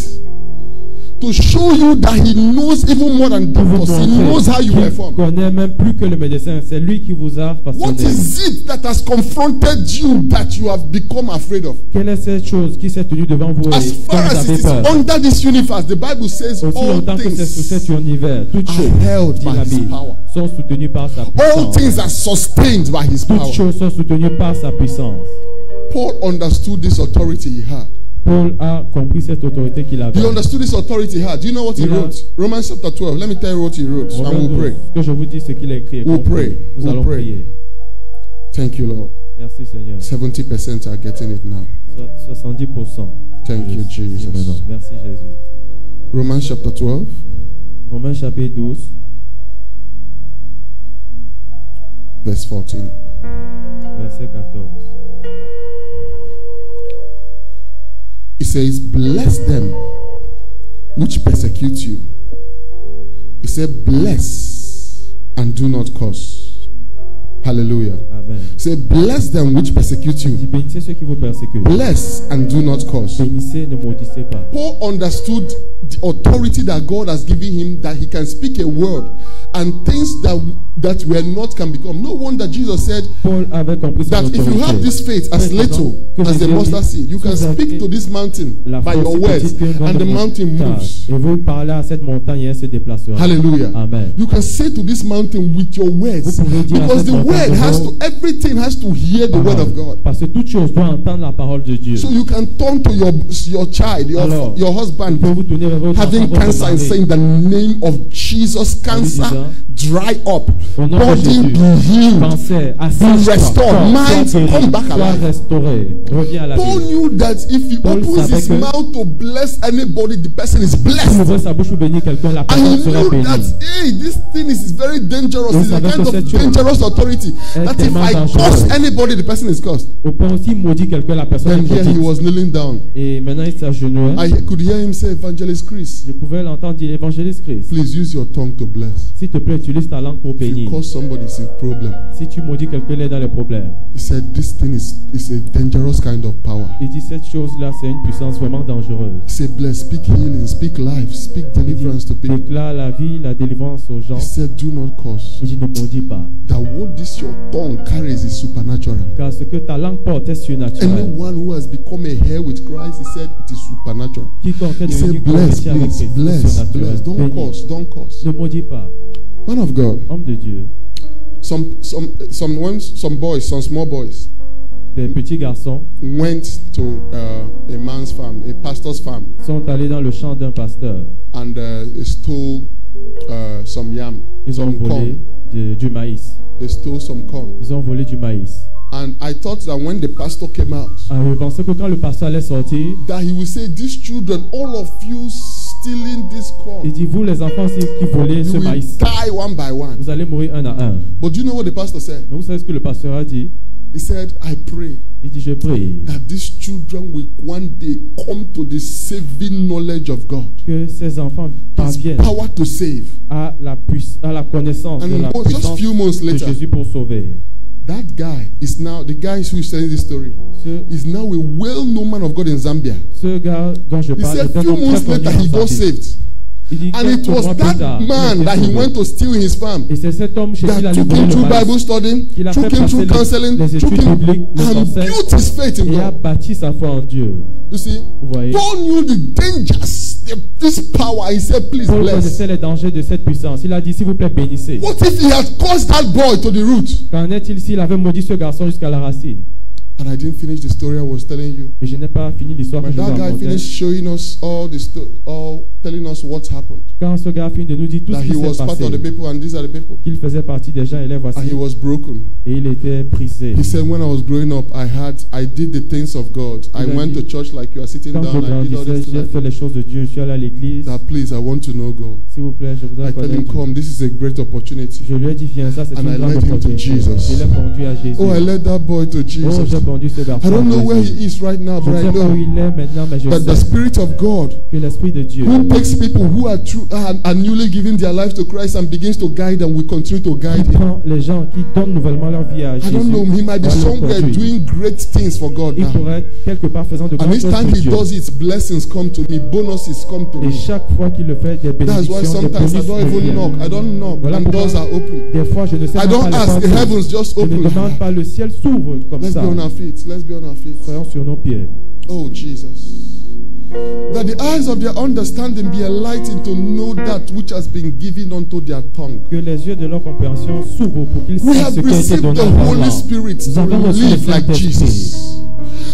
to show you that he knows even more than Pour vous doctors. He knows how you qu'il perform. connaît même plus que le médecin. C'est lui qui vous a What façonné. is it that has confronted you that you have become afraid of? Quelle est cette chose qui s'est tenue devant vous As et dont far vous as avez it is peur? under this universe, the Bible says Aussi all longtemps que c'est sous cet things, univers, toutes are choses, held dit by la his Bible, power. sont soutenues par sa all puissance. things are sustained by his Toutes power. choses sont soutenues par sa puissance. Paul understood this authority he had. Paul a compris cette autorité qu'il avait. He understood this authority he had. Do you know what he Il a- wrote? Romans chapter 12. Let me tell you what he wrote, and Romains we'll 12, pray. que je vous dis ce qu'il a écrit. et We'll qu'on pray. prie. Nous We'll allons pray. prier. Thank you, Lord. Merci Seigneur. 70% are getting it now. 70%. Thank you, Je- Jesus. maintenant. Merci Jésus. Romans chapter 12, Romains chapitre 12, verse 14. verset 14. It says, bless them which persecute you. He said, bless and do not curse. Hallelujah. Amen. Say, bless them which persecute Il dit, you. bénissez ceux qui vous persécutent. Bless and do not curse. Bénissez, ne maudissez pas. Paul understood the authority that God has given him, that he can speak a word and things that were not can become. No wonder Jesus said Paul avait compris son that if you have autorité. this faith as little as the mustard seed, you can speak to this mountain La by foi your aussi words petite qu'une grande and the mountain montagne. moves. Et vous parlez à cette montagne et elle se déplacera. Hallelujah. Amen. You can say to this mountain with your words, Vous pouvez dire à because cette the montagne word de has vos to, everything has to hear the word of God. Parce que toute chose doit entendre la parole de Dieu. So you can turn to your child, Alors, your husband, Vous pouvez vous tourner vers votre having enfant, votre cancer and mari. saying, the name of Jesus, cancer, dry up, Au nom de body Jésus, be healed. cancer, Be assise-toi, restored. corps, Mind, sois come guéri, back sois alive. restauré, reviens à la Paul vie. knew that if he Paul opens his savait que- mouth to bless anybody, the person is Si vous blessed. ouvrez sa bouche pour bénir quelqu'un, la And personne he sera knew bénie. that, hey, this thing is very dangerous. Il It's a savait kind que of cette chose dangerous authority. est That if tellement I dangereuse. curse anybody, the person is cursed. Au point aussi maudit quelqu'un, la personne Then est here he maudite. was kneeling down. Et maintenant il s'agenouille. I could hear him say, Evangelist Chris, Je pouvais l'entendre dire, évangéliste Christ, please use your tongue to bless. s'il te plaît, utilise ta langue pour If you bénir. curse somebody, it's a problem. Si tu maudis quelqu'un, il est dans les problèmes. He said, this thing is a dangerous kind of power. Il dit, cette chose-là, c'est une puissance vraiment dangereuse. He said, bless, speak healing, speak life, speak Il dit, deliverance to people. déclare la vie, la délivrance aux gens. He said, do not curse. Il dit, ne maudis pas. That what this your tongue carries is supernatural. Car ce que ta langue porte est surnaturel. Anyone who has become a heir with Christ, he said, it is supernatural. Quiconque est He devenu said, bless, chrétien avec please, Christ, c'est bless, surnaturel. bless. Don't Bénis. curse, don't curse. Ne maudis pas. Man of God, Homme de Dieu, some boys, some small boys, des petits garçons went to a man's farm, a pastor's farm, sont allés dans le champ d'un pasteur. and stole some yam, Ils ont some volé corn. du maïs. They stole some corn. Ils ont volé du maïs. And I thought that when the pastor came out, Je pensais que quand le pasteur allait sortir, that he would say, these children, all of you stealing this il corn, dit, vous les enfants qui volez ce you will maïs, die one by one. vous allez mourir un à un. But do you know what the pastor said? Mais vous savez ce que le pasteur a dit? He said, I pray Il dit, je prie that these children will one day come to the saving knowledge of God. que ces enfants His parviennent power to save. à la connaissance And de la just puissance few months de later, Jésus pour sauver. that guy is now, the guy who is telling this story, is now a well-known man of God in Zambia. Ce gars dont je He parle said est un few homme très months connu later he en got Zambie. saved. Il dit, And it quelques was mois plus that tard, il a man été that he sauvé. went to steal his farm, Et c'est cet homme chez qui il that a took volé him le through maïs. Bible study, Il a took fait him through passer counseling, les took études him bibliques, les and conseils, built his faith in et a God. bâti sa foi en Dieu. You see, Vous voyez, Paul knew the dangers, this power. He said, please Paul bless. connaissait les dangers de cette puissance. Il a dit, s'il vous plaît, bénissez. What if he had caused that boy to the root? Qu'en est-il s'il avait maudit ce garçon jusqu'à la racine? And I didn't finish the story I was telling you. Mais je n'ai pas fini l'histoire que When je vous that guy racontais. finished showing us all telling us what happened, Quand ce gars finit de nous dire tout ce that qui he was s'est part passé, of the people and these are the people, qu'il faisait partie des gens, et les voici, and he was broken. et il était brisé. He said, when I was growing up, I did the things of God. I Il a went dit, to church like you are sitting Quand je down. I did all grandissais, this. j'ai fait les choses de Dieu. Je suis allé à l'église. That please, I want to know God. S'il vous plaît, je voudrais I tell connaître him, Dieu. come, this is a great opportunity. Je lui ai dit, viens, ça c'est And une I grande led him to opportunité. Jesus. Je l'ai conduit à Jésus. Oh, I led that boy to Oh, Jesus. j'ai conduit ce garçon I don't à know where Jésus. he is right now, Je but ne I sais pas où know il est maintenant, mais je that the sais Spirit of God que l'Esprit de Dieu, who takes people who are true are newly giving their lives to Christ and begins to guide them, will continue to qui guide him. prend les gens, qui donnent nouvellement leur vie à I Jésus, don't know, he might be va le somewhere conduire. doing great things for God Il now. pourrait être quelque part faisant de And grandes each choses time pour he Dieu. does it, blessings come to me, bonuses come to Et me. chaque fois qu'il le fait, des That's why bénédictions, des sometimes I bonus don't me even knock. viennent. I don't knock, Voilà and pourquoi doors are open. des fois, je ne sais I même don't pas les ask, the portes. heavens just Je ne open. demande pas, le ciel s'ouvre comme Let's ça. be on our feet. Let's be on our feet. Soyons sur nos pieds. Oh, Jesus. That the eyes of their understanding be enlightened to know that which has been given unto their tongue. Que les yeux de leur compréhension s'ouvrent pour qu'ils We sachent have ce qui a été received donné the à leur Holy langue. Spirit Nous to avons reçu le live like Saint-Esprit, Jesus,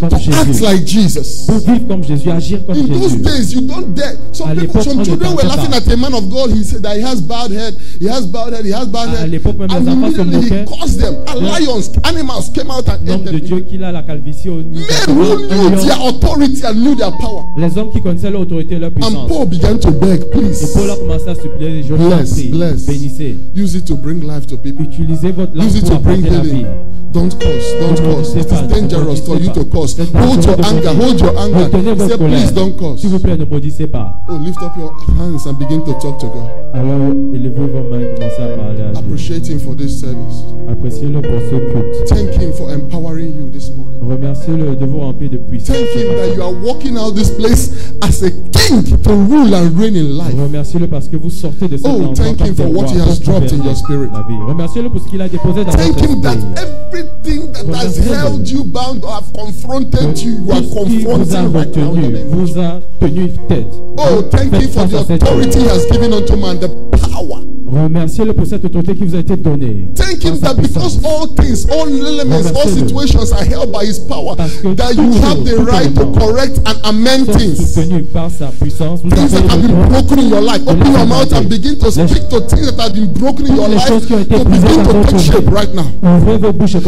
comme to act Jésus, like Jesus. pour vivre comme Jésus, agir comme In those Jésus. days, you don't dare. À Some l'époque, on ne children were tentait laughing pas. at a man of God. He said that he has bowed head, he has bowed head, he has bowed À head. l'époque, même And les enfants se immediately he moquaient. caused them. And lions, animals came out and ate L'homme de them. Dieu qui a la calvitie au Men who knew their authority and knew their power. Les hommes qui connaissaient leur autorité et leur And puissance. Paul began to beg, Et please, Paul a commencé à supplier, je vous en bless, prie, bless. bénissez. Use it to bring life to people. Utilisez votre langue Use it pour to bring apporter la vie. healing. Don't curse. Don't curse. It is dangerous for you to curse. Hold your anger. Hold your anger. Say, please don't curse. S'il vous plaît, ne maudissez pas. Oh, lift up your hands and begin to talk to God. Alors, élevez vos mains et commencez à parler à Dieu. Appreciate Him for this service. Appréciez-le pour ce culte. Thank Him for empowering you this morning. Remerciez-le de vous remplir de puissance. Thank Him that you are walking out this place as a king to rule and reign in life. Remerciez-le parce que vous sortez de cet endroit. Thank Him for what He has dropped in your spirit. Remerciez-le pour ce qu'il a déposé dans votre Thank Him that esprit. everything that has held you bound or have confronted you, you are confronting right now. Vous a tenu tête. Oh, thank Him for the authority He has given unto man, the power. Remerciez-le pour cette autorité qui vous a été donnée. Thank Him that because all things, all elements, all situations are held by His power, that you have the right to correct and amend things. Things that have been broken in your life. Open your mouth and begin to speak to things that have been broken in your life to begin to take shape right now. Begin to speak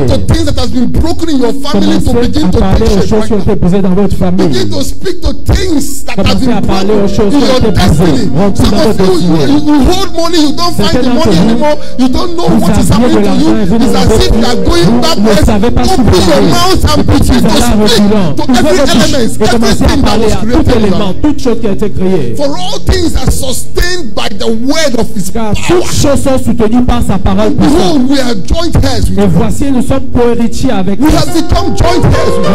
to things that have been broken in your family to begin to take shape right now. Begin to speak to things that have been broken in your destiny. Some of you hold money, you don't find the money anymore, you don't know what is happening to you. It's as if you are going backwards. Open your mouth and begin to speak to every element, everything that was created. For all things are sustained by the word of His power. Behold, we are joint heirs with Him. We have become joint heirs with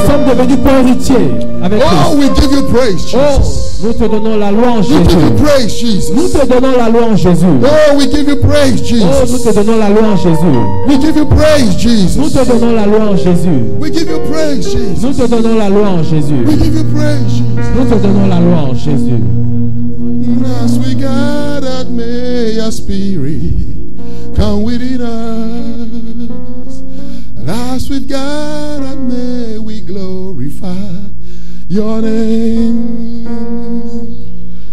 Him. Oh, we give you praise, Jesus. Nous te donnons la louange, we give you praise, Jesus. Nous te donnons la louange, Jésus. Oh, we give you praise, Jesus. Oh, nous te donnons la louange, Jésus. We give you praise, Jesus. Nous te donnons la louange, Jésus. We give you praise, Jesus. Nous te donnons la louange, Jésus. We give you praise, Jesus. Nous te donnons la louange, Jésus. As we gathered, may your spirit come within us. And as we've gathered, may we glorify your name.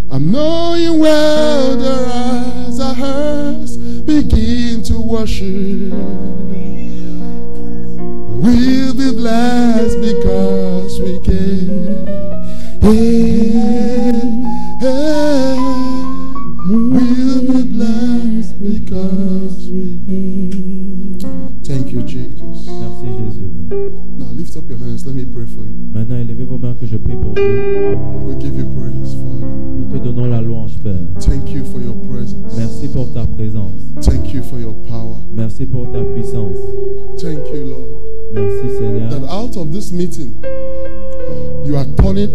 I'm knowing well the eyes are hers, begin to worship. We'll be blessed because we came. We'll be blessed because we came. Thank you, Jesus. Merci, Jésus. Now lift up your hands. Let me pray for you. Maintenant, élevez vos mains que je prie pour vous. We give you praise, Father. Nous te donnons la louange, Père. Thank you for your presence. Merci pour ta présence. Thank you for your power. Merci pour ta puissance. Thank you, Lord. Merci, Seigneur. That out of this meeting, you are turning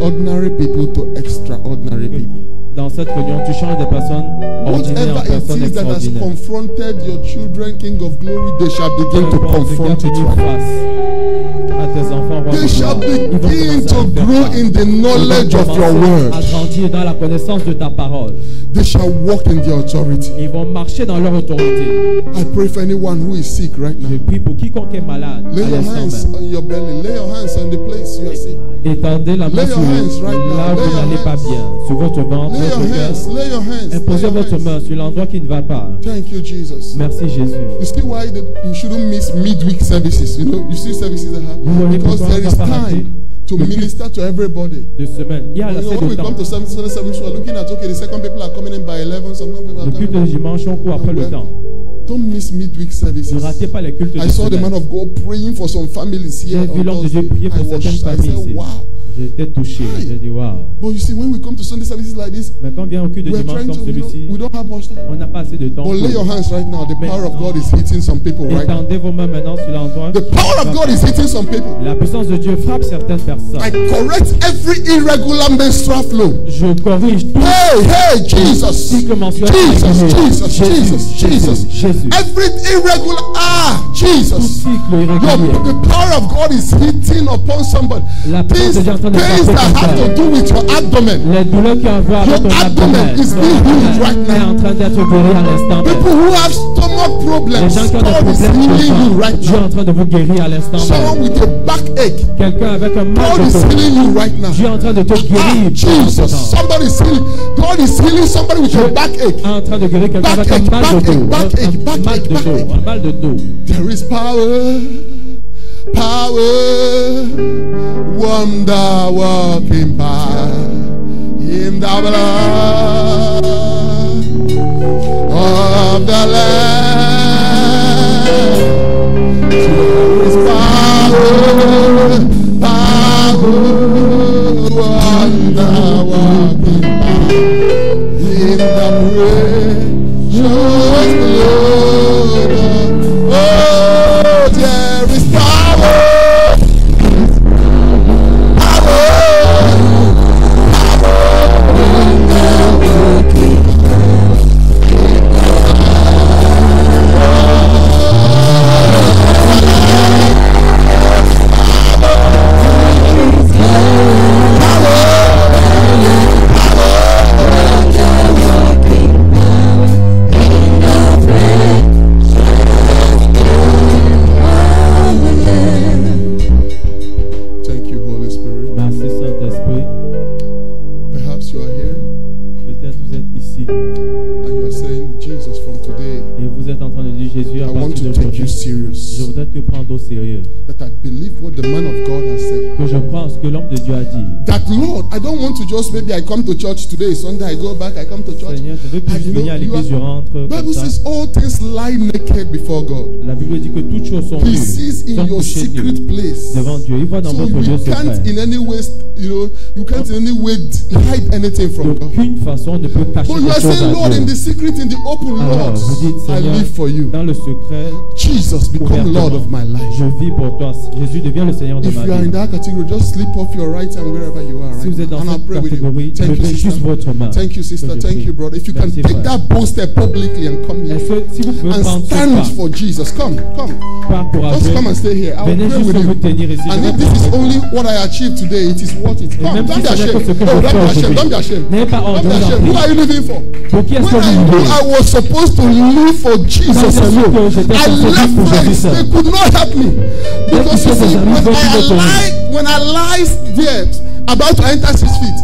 ordinary people to extraordinary people. Dans cette réunion, tu changes des personnes ordinaires en personnes extraordinaires. Whatever it is that has confronted your children, King of Glory, they shall begin to confront it. They shall begin to grow in the knowledge of your word. Dans la connaissance de ta parole. They shall walk in the authority. Ils vont marcher dans leur autorité. I pray for anyone who is sick right now. Je prie pour quiconque est malade. Lay your hands on your belly. Lay your hands on the place you are sick. Étendez la main sur là où vous n'allez pas bien, sur votre ventre, votre cœur. Lay your hands. Imposez votre main sur l'endroit qui ne va pas. Thank you, Jesus. Merci, Jésus. You see why you shouldn't miss midweek services. You know, you see services that happen because there is time to minister to everybody. De semaine. Il y a assez when de we temps. come to service, we are looking at the second people are coming in by 11. Some people are Le culte de dimanche, on court après le temps. Don't miss midweek services. Ne ratez pas les cultes de I saw the semaine. man of God praying for some families here. J'ai vu l'homme de Dieu prier pour certaines familles ici. Wow. J'étais touché. J'ai dit wow. But you see, when we come to Sunday services like this, Mais quand on vient au culte de we are dimanche trying comme to, celui-ci, we don't have much time. on n'a pas assez de temps. But lay your hands right now. The power of God is hitting some people right now. Étendez vos mains maintenant sur l'endroit. The power of God is hitting some people. La puissance de Dieu frappe certaines personnes. I correct every irregular menstrual flow. Je corrige tout. Hey, Jesus. Cycle mensuel. Jesus. Jésus. Every irregular, Jesus. Tout cycle irrégulier. The power of God is hitting upon somebody. La puissance de Dieu est en train de Things that have to do with your abdomen. Les douleurs qui ont à voir avec ton abdomen. Is being healed right est en now. train d'être guéri à l'instant. People who have stomach Les problems, gens qui ont des God is problèmes healing you right Dieu est now. en train de vous guérir à l'instant. Someone with a backache, Quelqu'un avec un mal God de is dos. healing you right now. Dieu est en train de te guérir. Jesus, somebody is healing. God is healing somebody with a backache. En train de guérir quelqu'un avec un mal de dos. Un mal de dos. There is power, wonder working power in the blood of the Lamb. crois en ce que l'homme de Dieu a dit. That Lord, I don't want to just maybe I come to church today, Sunday I go back, I come to church. Seigneur, je veux plus juste venir à l'église, je rentre. Bible says all things lie naked before God. La Bible dit que toutes choses sont He nues, sees in sont your couchées nues secret place. devant Dieu. Il voit dans So votre lieu you secret. can't in any way, you can't in any way hide anything from God. D'aucune façon on ne peut cacher But you les are choses saying, Lord, à in Dieu. the secret, in the open, Alors, Lord, vous dites, I Seigneur, live for you. dans le secret, Jesus, become Lord of my life. je vis pour toi. Jésus devient le Seigneur de If ma you are in vie. that category, just slip off your right hand wherever you are Si right vous êtes now. dans And I'll cette pray with you. catégorie, Thank you, levez juste sister. votre main. Thank you, sister. Que je Thank prie. you, brother. If you can Merci, take frère. that bold step publicly and come here Est-ce que si vous pouvez and prendre ce stand pas, for Jesus, come. pas courageux, Just come and stay here. I will venez pray juste with vous you. tenir ici. And Je if vais this is prier. only what I achieved today, it is worth it. Et Come, même don't si be ce n'est ashamed. que ce que Oh, je don't be fais ashamed. aujourd'hui. Don't be ashamed. N'ayez pas honte, Don't be je vous en ashamed. Who prie. are you living for? Pour qui est-ce When que I vous knew vivez? I was supposed to live for Jesus Quand alone, que j'étais I censé vivre left pour Jésus friends. seul. They could not help me. Because you que see, des amis veulent when I lied there, about to enter 6 feet,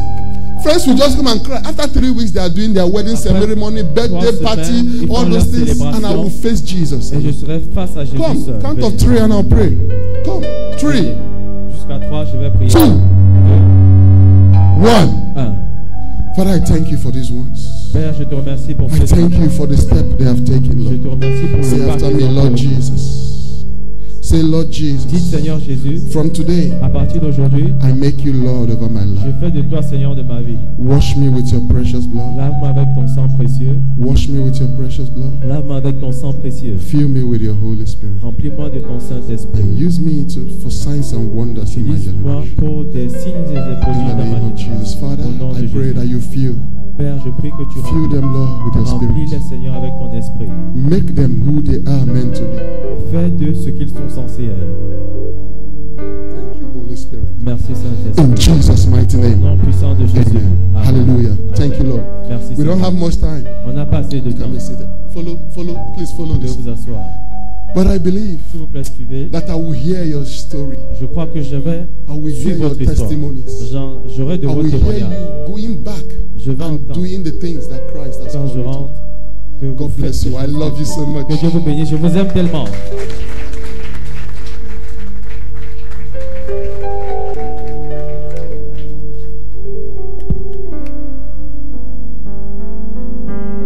friends will just come and cry. After 3 weeks, they are doing their wedding ceremony, birthday party, ils all font those leur things, and I will face Jesus. Et je serai face à Jésus Come, seul. count of Venez. 3 and I'll pray. Come, 3, Jusqu'à 3, je vais prier. 2, 1. 1. Father, I thank you for these ones. Père, je te remercie pour I ce thank you for the step they have taken, Je te Lord. remercie pour Say le pas after qu'ils me, ont Lord fait. Jesus. Say, Lord Dites Jesus, Seigneur Jésus, from today, à partir d'aujourd'hui, I make you Lord over my je life. fais de toi Seigneur de ma vie. Wash me with your precious blood. Lave-moi avec ton sang précieux. Wash me with your precious blood. Lave-moi avec ton sang précieux. Fill me with your Holy Spirit. Remplis-moi de ton Saint-Esprit. And use me for signs and wonders in my Utilise-moi generation. pour des signes et des In prodiges the dans ma name of Jesus. génération. Father, Au nom de I pray Jésus. that you fill Père, je prie que tu them, Lord, with your remplis les Spirit. Seigneur avec ton esprit. Make them who they are meant to be. Fais d'eux ce qu'ils sont censés être. Thank you, Holy Spirit. Merci In Saint-Esprit. Jesus' mighty Au name. nom puissant de Jésus. Amen. Amen. Hallelujah. Amen. Thank you, Lord. Merci We Seigneur. don't have much time. On n'a pas assez de temps. Can we sit there? Please follow Vous pouvez this. vous asseoir. But I believe S'il vous plaît, suivez. that I will hear your story. Je crois que je vais I will hear suivre your votre histoire. testimonies. J'aurai de I vos will hear témoignages. you going back Je vais and entendre doing the things that Christ has quand called je you to. rentre. Que vous God bless faites you. I love you so much. Que Dieu vous bénisse. Je vous aime tellement.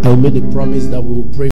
I made a promise that we will pray